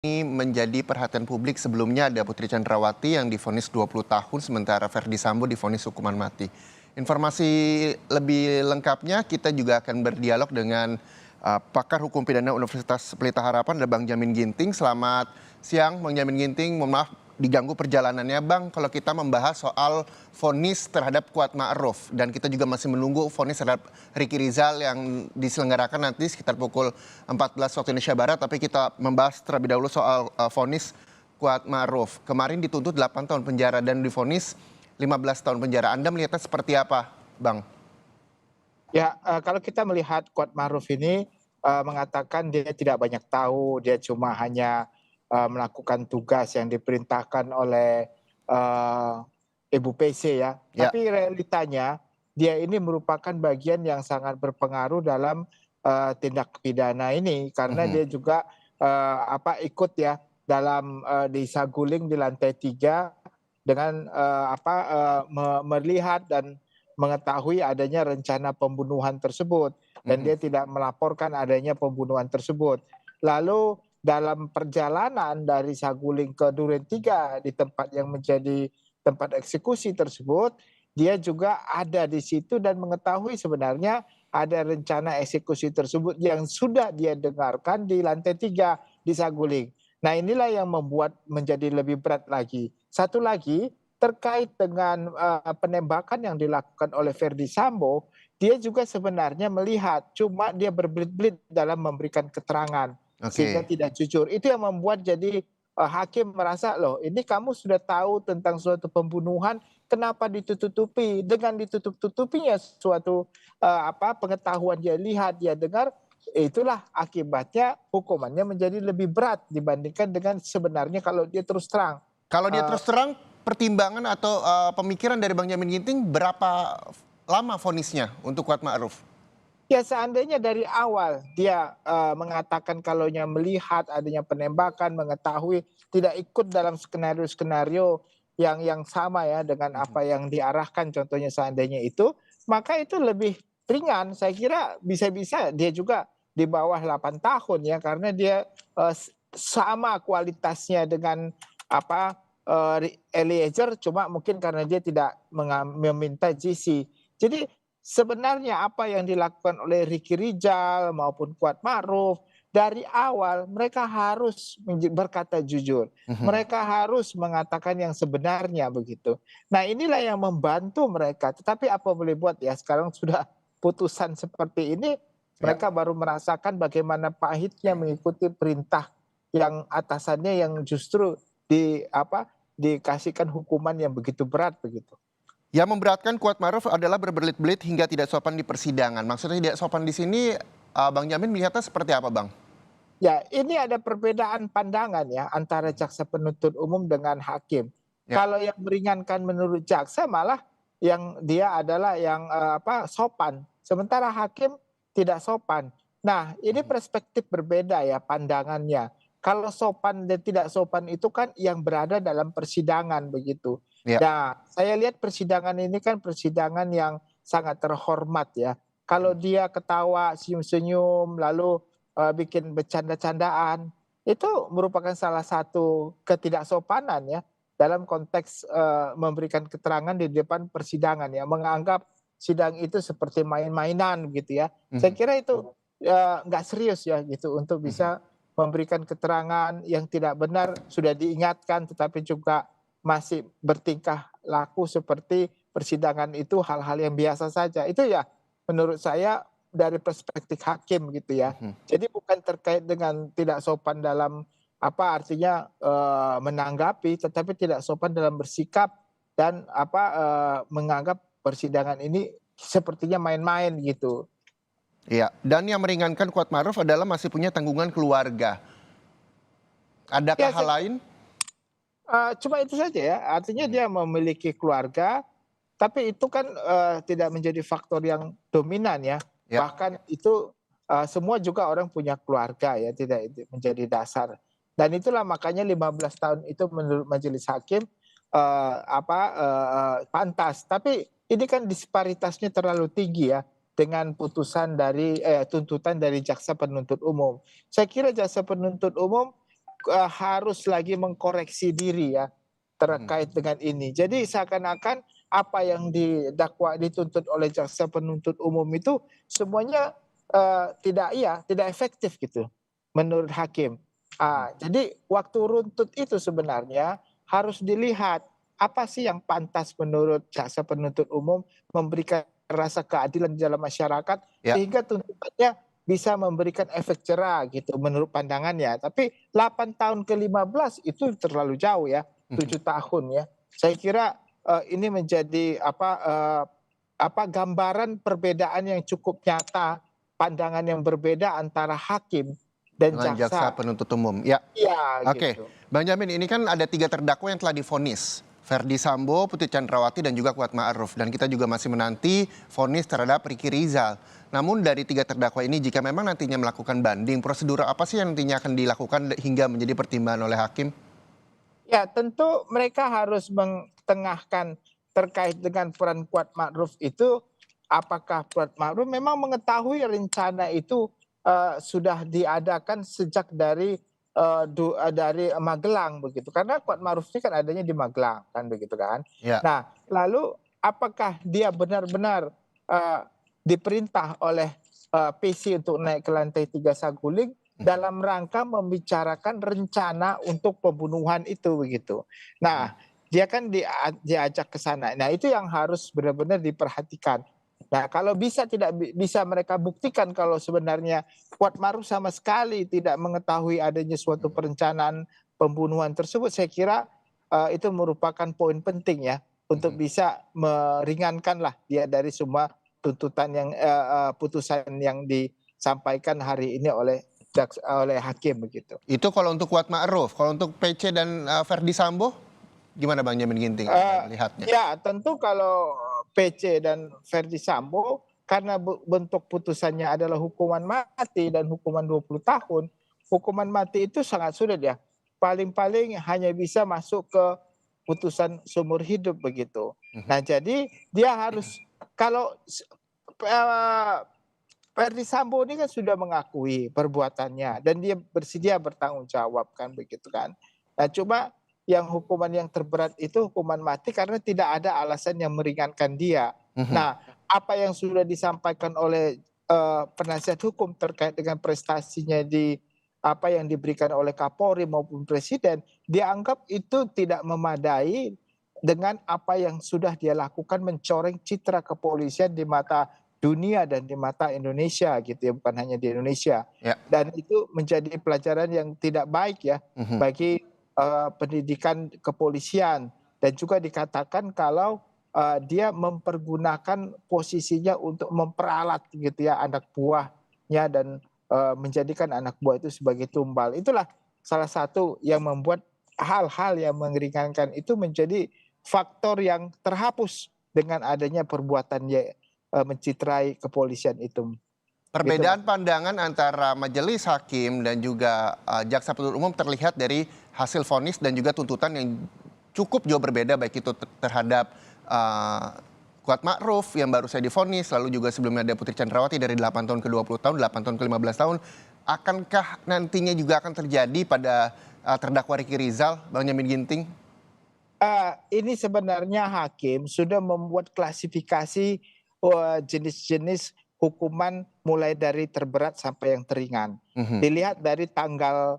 Ini menjadi perhatian publik. Sebelumnya ada Putri Chandrawati yang divonis 20 tahun, sementara Verdi Sambo divonis hukuman mati. Informasi lebih lengkapnya kita juga akan berdialog dengan pakar hukum pidana Universitas Pelita Harapan, ada Bang Jamin Ginting. Selamat siang Bang Jamin Ginting, mohon maaf diganggu perjalanannya Bang. Kalau kita membahas soal vonis terhadap Kuat Ma'ruf, dan kita juga masih menunggu vonis terhadap Ricky Rizal yang diselenggarakan nanti sekitar pukul 14 waktu Indonesia Barat. Tapi kita membahas terlebih dahulu soal vonis Kuat Ma'ruf. Kemarin dituntut 8 tahun penjara dan divonis 15 tahun penjara. Anda melihatnya seperti apa Bang? Ya, kalau kita melihat Kuat Ma'ruf ini mengatakan dia tidak banyak tahu, dia cuma hanya melakukan tugas yang diperintahkan oleh Ibu PC ya. Ya. Tapi realitanya dia ini merupakan bagian yang sangat berpengaruh dalam tindak pidana ini karena dia juga ikut ya dalam di saguling di lantai 3 dengan melihat dan mengetahui adanya rencana pembunuhan tersebut dan dia tidak melaporkan adanya pembunuhan tersebut. Lalu dalam perjalanan dari Saguling ke Duren 3 di tempat yang menjadi tempat eksekusi tersebut, dia juga ada di situ dan mengetahui sebenarnya ada rencana eksekusi tersebut yang sudah dia dengarkan di lantai 3 di Saguling. Nah, inilah yang membuat menjadi lebih berat lagi. Satu lagi, terkait dengan penembakan yang dilakukan oleh Verdi Sambo, dia juga sebenarnya melihat, cuma dia berbelit-belit dalam memberikan keterangan sehingga Oke. tidak jujur. Itu yang membuat jadi hakim merasa, loh ini kamu sudah tahu tentang suatu pembunuhan, kenapa ditutup-tutupi? Dengan ditutup-tutupinya suatu pengetahuan dia lihat, dia dengar, itulah akibatnya hukumannya menjadi lebih berat dibandingkan dengan sebenarnya kalau dia terus terang. Kalau dia Eh, terus terang, pertimbangan atau pemikiran dari Bang Jamin Ginting berapa lama vonisnya untuk Kuat Ma'ruf? Ya seandainya dari awal dia mengatakan kalaunya melihat adanya penembakan, mengetahui tidak ikut dalam skenario-skenario yang sama ya dengan apa yang diarahkan contohnya seandainya itu, maka itu lebih ringan. Saya kira bisa-bisa dia juga di bawah 8 tahun ya karena dia sama kualitasnya dengan Eliezer, cuma mungkin karena dia tidak meminta GC. Jadi sebenarnya apa yang dilakukan oleh Ricky Rizal maupun Kuat Ma'ruf, dari awal mereka harus berkata jujur. Mereka harus mengatakan yang sebenarnya begitu. Nah, inilah yang membantu mereka. Tetapi apa boleh buat ya, sekarang sudah putusan seperti ini, Ya. mereka baru merasakan bagaimana pahitnya mengikuti perintah yang atasannya yang justru dikasihkan hukuman yang begitu berat begitu. Yang memberatkan Kuat Ma'ruf adalah berbelit-belit hingga tidak sopan di persidangan. Maksudnya tidak sopan di sini, Bang Jamin melihatnya seperti apa, Bang? Ya, ini ada perbedaan pandangan ya antara jaksa penuntut umum dengan hakim. Ya. Kalau yang meringankan menurut jaksa malah yang dia adalah yang sopan, sementara hakim tidak sopan. Nah, ini perspektif berbeda ya pandangannya. Kalau sopan dan tidak sopan itu kan yang berada dalam persidangan begitu. Ya. Nah, saya lihat persidangan ini kan persidangan yang sangat terhormat ya. Kalau dia ketawa, senyum-senyum, lalu bikin bercanda-candaan, itu merupakan salah satu ketidaksopanan ya dalam konteks memberikan keterangan di depan persidangan ya, menganggap sidang itu seperti main-mainan gitu ya. Saya kira itu nggak serius ya gitu untuk bisa memberikan keterangan yang tidak benar, sudah diingatkan tetapi juga masih bertingkah laku seperti persidangan itu hal-hal yang biasa saja. Itu ya menurut saya dari perspektif hakim gitu ya. Jadi bukan terkait dengan tidak sopan dalam artinya menanggapi, tetapi tidak sopan dalam bersikap dan menganggap persidangan ini sepertinya main-main gitu. Iya. Dan yang meringankan Kuat Ma'ruf adalah masih punya tanggungan keluarga. Adakah Ya hal lain? cuma itu saja ya, artinya dia memiliki keluarga, tapi itu kan tidak menjadi faktor yang dominan ya. Ya. Bahkan itu semua juga orang punya keluarga ya, tidak itu menjadi dasar. Dan itulah makanya 15 tahun itu menurut majelis hakim pantas. Tapi ini kan disparitasnya terlalu tinggi ya dengan putusan dari tuntutan dari jaksa penuntut umum. Saya kira jaksa penuntut umum harus lagi mengkoreksi diri ya terkait dengan ini. Jadi seakan-akan apa yang dituntut oleh jaksa penuntut umum itu semuanya tidak efektif gitu menurut hakim. Jadi waktu runtut itu sebenarnya harus dilihat apa sih yang pantas menurut jaksa penuntut umum memberikan rasa keadilan di dalam masyarakat Ya. sehingga tuntutannya bisa memberikan efek jerah gitu menurut pandangannya. Tapi 8 tahun ke 15 itu terlalu jauh ya, 7 tahun ya. Saya kira ini menjadi gambaran perbedaan yang cukup nyata, pandangan yang berbeda antara hakim dan Dengan jaksa jaksa. penuntut umum. Ya. Iya Oke, gitu. Bang Jamin, ini kan ada 3 terdakwa yang telah divonis. Ferdi Sambo, Putri Chandrawati, dan juga Kuat Ma'ruf. Dan kita juga masih menanti vonis terhadap Ricky Rizal. Namun dari 3 terdakwa ini, jika memang nantinya melakukan banding, prosedur apa sih yang nantinya akan dilakukan hingga menjadi pertimbangan oleh hakim? Ya tentu mereka harus mengetengahkan terkait dengan peran Kuat Ma'ruf itu, apakah Kuat Ma'ruf memang mengetahui rencana itu sudah diadakan sejak dari Magelang begitu. Karena Kuat Ma'ruf ini kan adanya di Magelang kan begitu kan. Ya. Nah, lalu apakah dia benar-benar diperintah oleh PC untuk naik ke lantai 3 Saguling dalam rangka membicarakan rencana untuk pembunuhan itu begitu. Nah, dia kan diajak ke sana. Nah, itu yang harus benar-benar diperhatikan. Nah, kalau tidak bisa mereka buktikan kalau sebenarnya Kuat Ma'ruf sama sekali tidak mengetahui adanya suatu perencanaan pembunuhan tersebut, saya kira itu merupakan poin penting ya untuk bisa meringankanlah dia dari semua tuntutan yang putusan yang disampaikan hari ini oleh hakim begitu. Itu kalau untuk Kuat Ma'ruf. Kalau untuk PC dan Ferdi Sambo, gimana Bang Jamin Ginting melihatnya? Ya tentu kalau PC dan Ferdi Sambo karena bentuk putusannya adalah hukuman mati dan hukuman 20 tahun, hukuman mati itu sangat sulit ya. Paling-paling hanya bisa masuk ke putusan seumur hidup begitu. Nah jadi dia harus kalau Ferdi Sambo ini kan sudah mengakui perbuatannya dan dia bersedia bertanggung jawab kan begitu kan. Nah cuma yang hukuman yang terberat itu hukuman mati karena tidak ada alasan yang meringankan dia. Nah apa yang sudah disampaikan oleh penasihat hukum terkait dengan prestasinya apa yang diberikan oleh Kapolri maupun Presiden, dianggap itu tidak memadai dengan apa yang sudah dia lakukan mencoreng citra kepolisian di mata dunia dan di mata Indonesia gitu ya, bukan hanya di Indonesia. Ya. Dan itu menjadi pelajaran yang tidak baik ya bagi pendidikan kepolisian, dan juga dikatakan kalau dia mempergunakan posisinya untuk memperalat gitu ya anak buahnya dan menjadikan anak buah itu sebagai tumbal. Itulah salah satu yang membuat hal-hal yang meringankan itu menjadi faktor yang terhapus dengan adanya perbuatannya mencitrai kepolisian itu. Perbedaan pandangan antara majelis hakim dan juga jaksa penuntut umum terlihat dari hasil vonis dan juga tuntutan yang cukup jauh berbeda, baik itu terhadap Kuat Ma'ruf yang baru saja divonis, lalu juga sebelumnya ada Putri Chandrawati dari 8 tahun ke 20 tahun, 8 tahun ke 15 tahun. Akankah nantinya juga akan terjadi pada terdakwa Ricky Rizal, Bang Jamin Ginting? Ini sebenarnya hakim sudah membuat klasifikasi jenis-jenis hukuman mulai dari terberat sampai yang teringan. Dilihat dari tanggal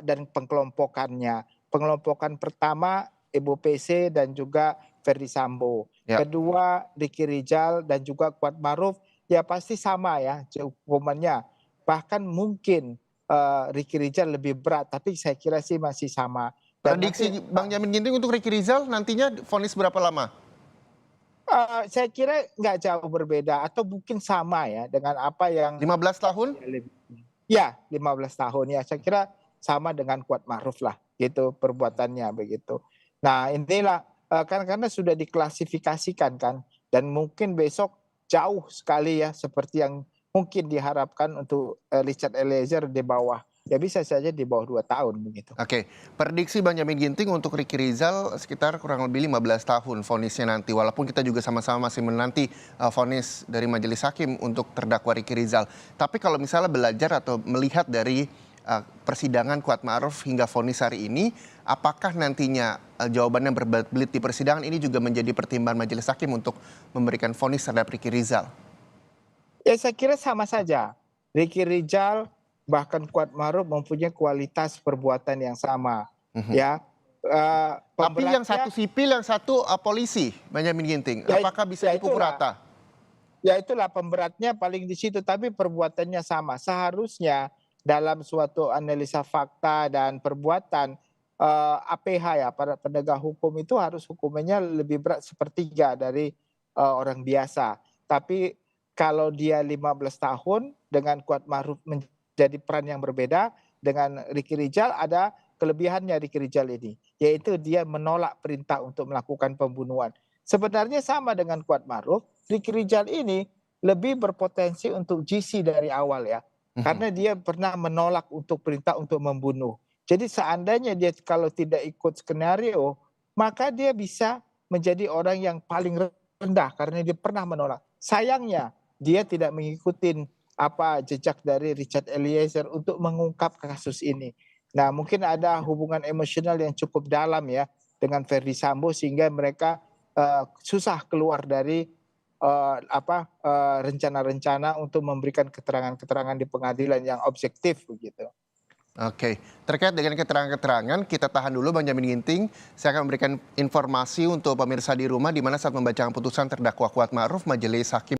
dan pengkelompokannya. Pengelompokan pertama Ibu PC dan juga Ferdi Sambo. Ya. Kedua Ricky Rizal dan juga Kuat Ma'ruf ya pasti sama ya hukumannya. Bahkan mungkin Ricky Rizal lebih berat, tapi saya kira sih masih sama. Dan Prediksi Bang Jamin Ginting untuk Ricky Rizal nantinya vonis berapa lama? Saya kira nggak jauh berbeda atau mungkin sama ya dengan apa yang 15 tahun? ya 15 tahun ya, saya kira sama dengan Kuat Ma'ruf lah gitu perbuatannya begitu. Nah inilah karena sudah diklasifikasikan kan, dan mungkin besok jauh sekali ya seperti yang mungkin diharapkan untuk Richard Eliezer di bawah. Ya bisa saja di bawah 2 tahun begitu. Oke, prediksi Bang Jamin Ginting untuk Ricky Rizal sekitar kurang lebih 15 tahun vonisnya nanti. Walaupun kita juga sama-sama masih menanti vonis dari majelis hakim untuk terdakwa Ricky Rizal. Tapi kalau misalnya belajar atau melihat dari persidangan Kuat Ma'ruf hingga vonis hari ini, apakah nantinya jawaban yang berbelit di persidangan ini juga menjadi pertimbangan majelis hakim untuk memberikan vonis terhadap Ricky Rizal? Ya saya kira sama saja. Ricky Rizal bahkan Kuat Ma'ruf mempunyai kualitas perbuatan yang sama. Ya, Tapi yang satu sipil, yang satu polisi, Benyamin Ginting. Apakah bisa dipukul rata? Ya itulah pemberatnya paling di situ, tapi perbuatannya sama. Seharusnya dalam suatu analisa fakta dan perbuatan APH ya, para penegak hukum itu harus hukumannya lebih berat sepertiga dari orang biasa. Tapi kalau dia 15 tahun dengan Kuat Ma'ruf menjadi peran yang berbeda, dengan Ricky Rizal ada kelebihannya Ricky Rizal ini, yaitu dia menolak perintah untuk melakukan pembunuhan. Sebenarnya sama dengan Kuat Ma'ruf, Ricky Rizal ini lebih berpotensi untuk GC dari awal ya. Karena dia pernah menolak untuk perintah untuk membunuh. Jadi seandainya dia kalau tidak ikut skenario, maka dia bisa menjadi orang yang paling rendah karena dia pernah menolak. Sayangnya dia tidak mengikuti apa jejak dari Richard Eliezer untuk mengungkap kasus ini. Nah, mungkin ada hubungan emosional yang cukup dalam ya dengan Verdi Sambo sehingga mereka susah keluar dari rencana-rencana untuk memberikan keterangan-keterangan di pengadilan yang objektif begitu. Oke, terkait dengan keterangan-keterangan, kita tahan dulu Benyamin Ginting. Saya akan memberikan informasi untuk pemirsa di rumah di mana saat membacaan putusan terdakwa Kuat Ma'ruf, majelis hakim